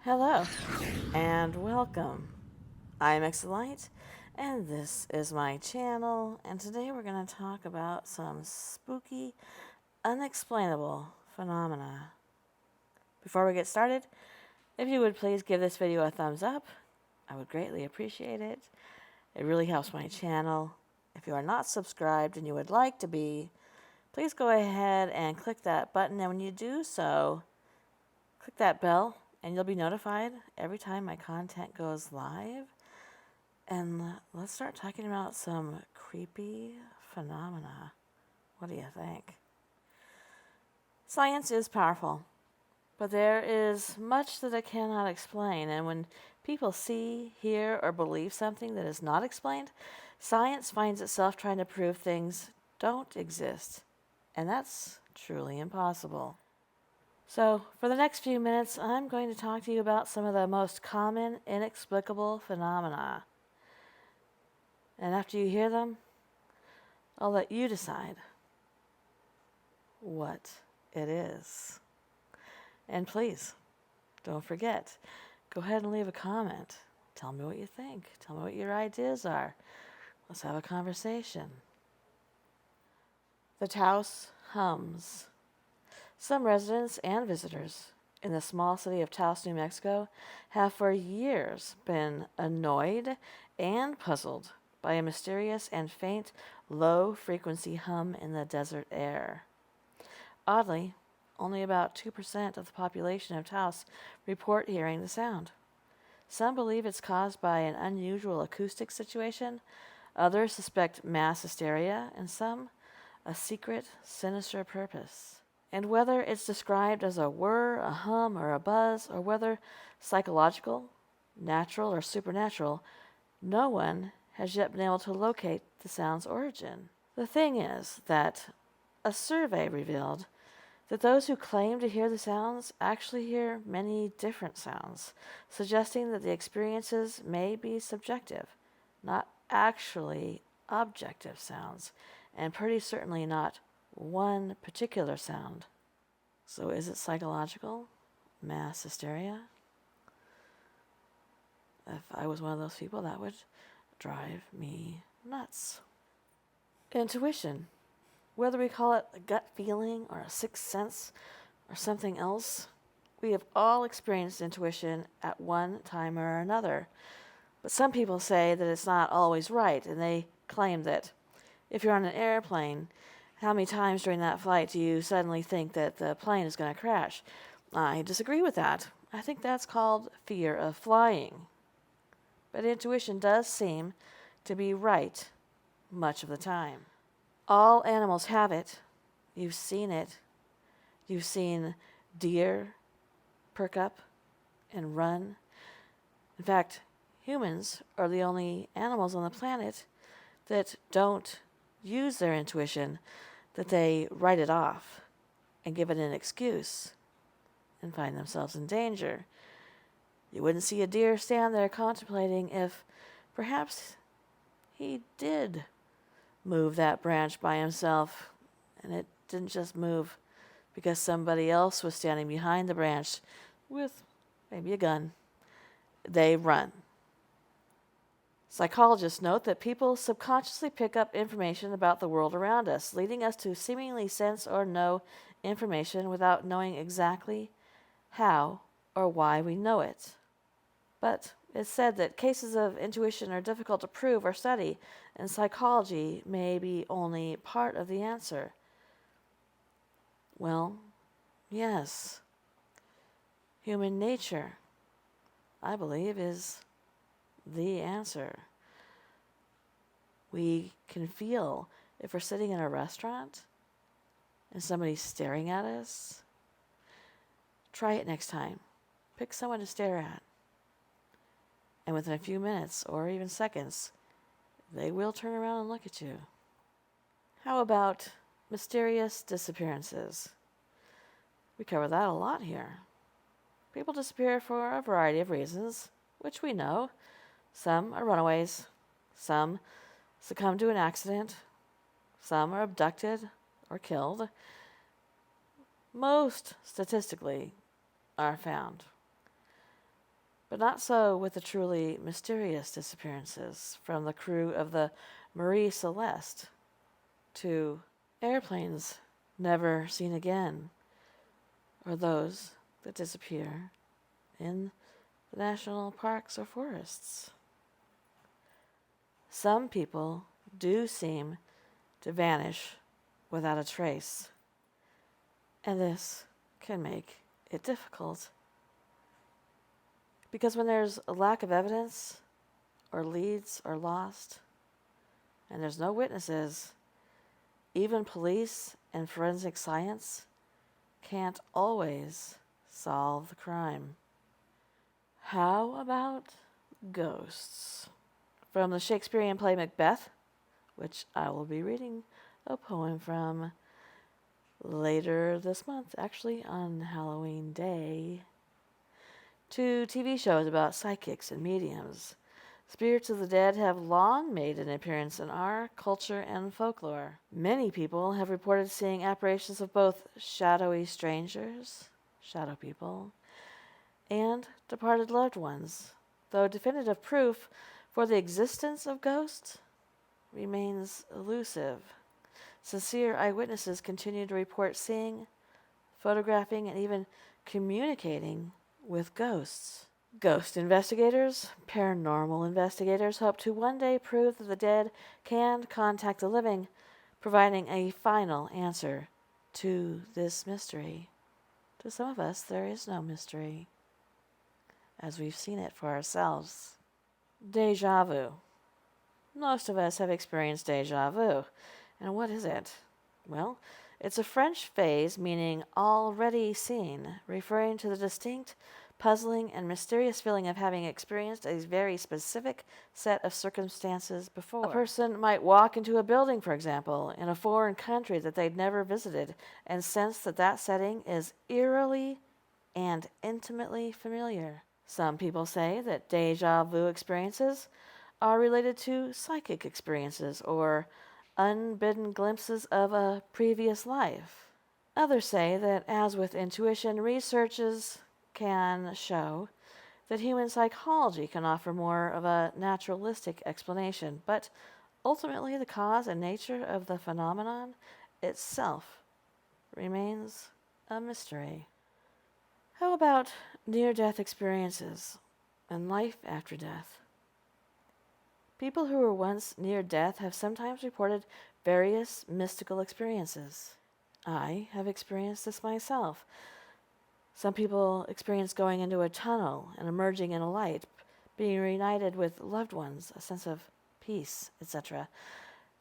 Hello and welcome. I'm Excellite and this is my channel, and today we're going to talk about some spooky, unexplainable phenomena. Before we get started, if you would please give this video a thumbs up, I would greatly appreciate it. It really helps my channel. If you are not subscribed and you would like to be, please go ahead and click that button, and when you do so, click that bell and you'll be notified every time my content goes live. And let's start talking about some creepy phenomena. What do you think? Science is powerful, but there is much that it cannot explain. And when people see, hear, or believe something that is not explained, science finds itself trying to prove things don't exist. And that's truly impossible. So, for the next few minutes, I'm going to talk to you about some of the most common inexplicable phenomena. And after you hear them, I'll let you decide what it is. And please, don't forget, go ahead and leave a comment. Tell me what you think. Tell me what your ideas are. Let's have a conversation. The house hums. Some residents and visitors in the small city of Taos, New Mexico, have for years been annoyed and puzzled by a mysterious and faint, low-frequency hum in the desert air. Oddly, only about 2% of the population of Taos report hearing the sound. Some believe it's caused by an unusual acoustic situation, others suspect mass hysteria, and some a secret, sinister purpose. And whether it's described as a whir, a hum, or a buzz, or whether psychological, natural, or supernatural, no one has yet been able to locate the sound's origin. The thing is that a survey revealed that those who claim to hear the sounds actually hear many different sounds, suggesting that the experiences may be subjective, not actually objective sounds, and pretty certainly not one particular sound. So is it psychological? Mass hysteria? If I was one of those people, that would drive me nuts. Intuition. Whether we call it a gut feeling or a sixth sense or something else, we have all experienced intuition at one time or another. But some people say that it's not always right, and they claim that if you're on an airplane, how many times during that flight do you suddenly think that the plane is going to crash? I disagree with that. I think that's called fear of flying. But intuition does seem to be right much of the time. All animals have it. You've seen it. You've seen deer perk up and run. In fact, humans are the only animals on the planet that don't use their intuition, that they write it off and give it an excuse and find themselves in danger. You wouldn't see a deer stand there contemplating if perhaps he did move that branch by himself, and it didn't just move because somebody else was standing behind the branch with maybe a gun. They run. Psychologists note that people subconsciously pick up information about the world around us, leading us to seemingly sense or know information without knowing exactly how or why we know it. But it's said that cases of intuition are difficult to prove or study, and psychology may be only part of the answer. Well, yes. Human nature, I believe, is the answer. We can feel if we're sitting in a restaurant and somebody's staring at us. Try it next time. Pick someone to stare at. And within a few minutes or even seconds, they will turn around and look at you. How about mysterious disappearances? We cover that a lot here. People disappear for a variety of reasons, which we know. Some are runaways. Some succumb to an accident. Some are abducted or killed. Most, statistically, are found. But not so with the truly mysterious disappearances from the crew of the Marie Celeste to airplanes never seen again, or those that disappear in the national parks or forests. Some people do seem to vanish without a trace, and this can make it difficult. Because when there's a lack of evidence, or leads are lost, and there's no witnesses, even police and forensic science can't always solve the crime. How about ghosts? From the Shakespearean play Macbeth, which I will be reading a poem from later this month, actually on Halloween Day, to TV shows about psychics and mediums. Spirits of the dead have long made an appearance in our culture and folklore. Many people have reported seeing apparitions of both shadowy strangers, shadow people, and departed loved ones, though definitive proof for the existence of ghosts remains elusive. Sincere eyewitnesses continue to report seeing, photographing, and even communicating with ghosts. Ghost investigators, paranormal investigators, hope to one day prove that the dead can contact the living, providing a final answer to this mystery. To some of us, there is no mystery, as we've seen it for ourselves. Deja vu. Most of us have experienced deja vu. And what is it? Well, it's a French phrase meaning already seen, referring to the distinct, puzzling, and mysterious feeling of having experienced a very specific set of circumstances before. A person might walk into a building, for example, in a foreign country that they'd never visited, and sense that that setting is eerily and intimately familiar. Some people say that deja vu experiences are related to psychic experiences or unbidden glimpses of a previous life. Others say that, as with intuition, researches can show that human psychology can offer more of a naturalistic explanation, but ultimately the cause and nature of the phenomenon itself remains a mystery. How about near-death experiences and life after death? People who were once near death have sometimes reported various mystical experiences. I have experienced this myself. Some people experience going into a tunnel and emerging in a light, being reunited with loved ones, a sense of peace, etc.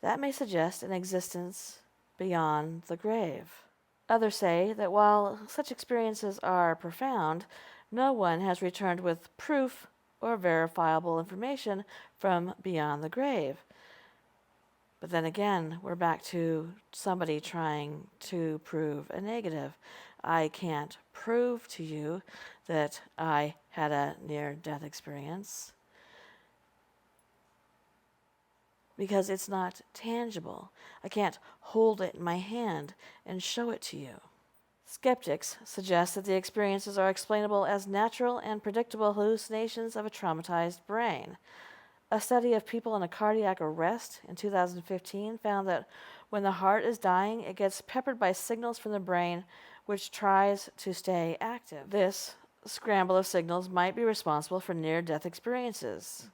That may suggest an existence beyond the grave. Others say that while such experiences are profound, no one has returned with proof or verifiable information from beyond the grave. But then again, we're back to somebody trying to prove a negative. I can't prove to you that I had a near-death experience because it's not tangible. I can't hold it in my hand and show it to you. Skeptics suggest that the experiences are explainable as natural and predictable hallucinations of a traumatized brain. A study of people in a cardiac arrest in 2015 found that when the heart is dying, it gets peppered by signals from the brain which tries to stay active. This scramble of signals might be responsible for near-death experiences,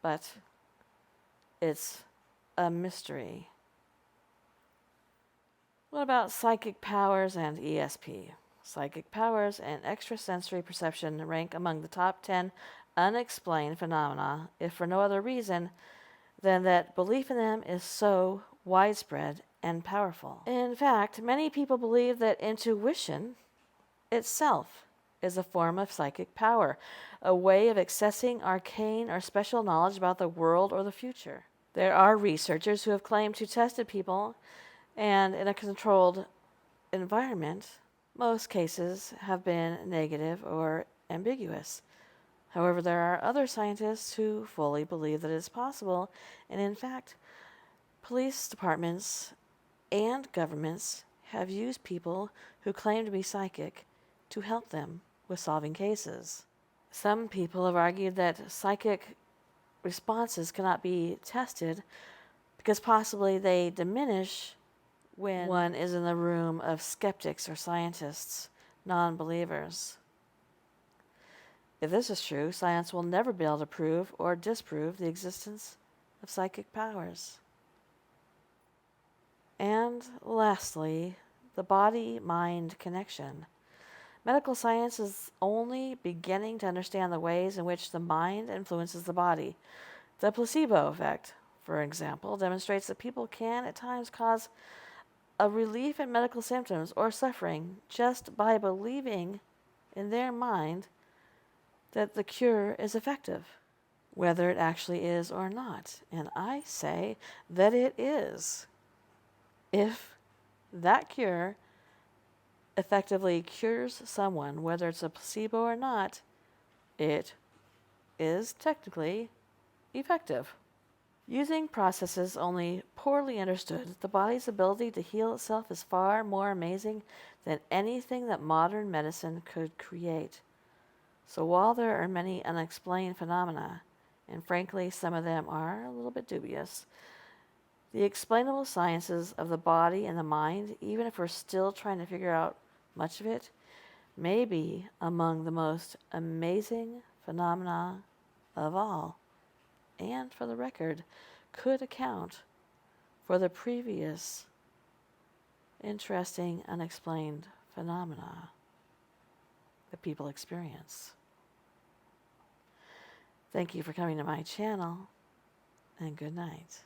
but it's a mystery. What about psychic powers and ESP? Psychic powers and extrasensory perception rank among the top 10 unexplained phenomena, if for no other reason than that belief in them is so widespread and powerful. In fact, many people believe that intuition itself is a form of psychic power, a way of accessing arcane or special knowledge about the world or the future. There are researchers who have claimed to tested people, and in a controlled environment, most cases have been negative or ambiguous. However, there are other scientists who fully believe that it is possible, and in fact, police departments and governments have used people who claim to be psychic to help them with solving cases. Some people have argued that psychic responses cannot be tested because possibly they diminish when one is in the room of skeptics or scientists, non-believers. If this is true, science will never be able to prove or disprove the existence of psychic powers. And lastly, the body-mind connection. Medical science is only beginning to understand the ways in which the mind influences the body. The placebo effect, for example, demonstrates that people can at times cause a relief in medical symptoms or suffering just by believing in their mind that the cure is effective, whether it actually is or not. And I say that it is. If that cure effectively cures someone, whether it's a placebo or not, it is technically effective. Using processes only poorly understood, the body's ability to heal itself is far more amazing than anything that modern medicine could create. So while there are many unexplained phenomena, and frankly some of them are a little bit dubious, the explainable sciences of the body and the mind, even if we're still trying to figure out much of it, may be among the most amazing phenomena of all. And for the record, could account for the previous interesting unexplained phenomena that people experience. Thank you for coming to my channel, and good night.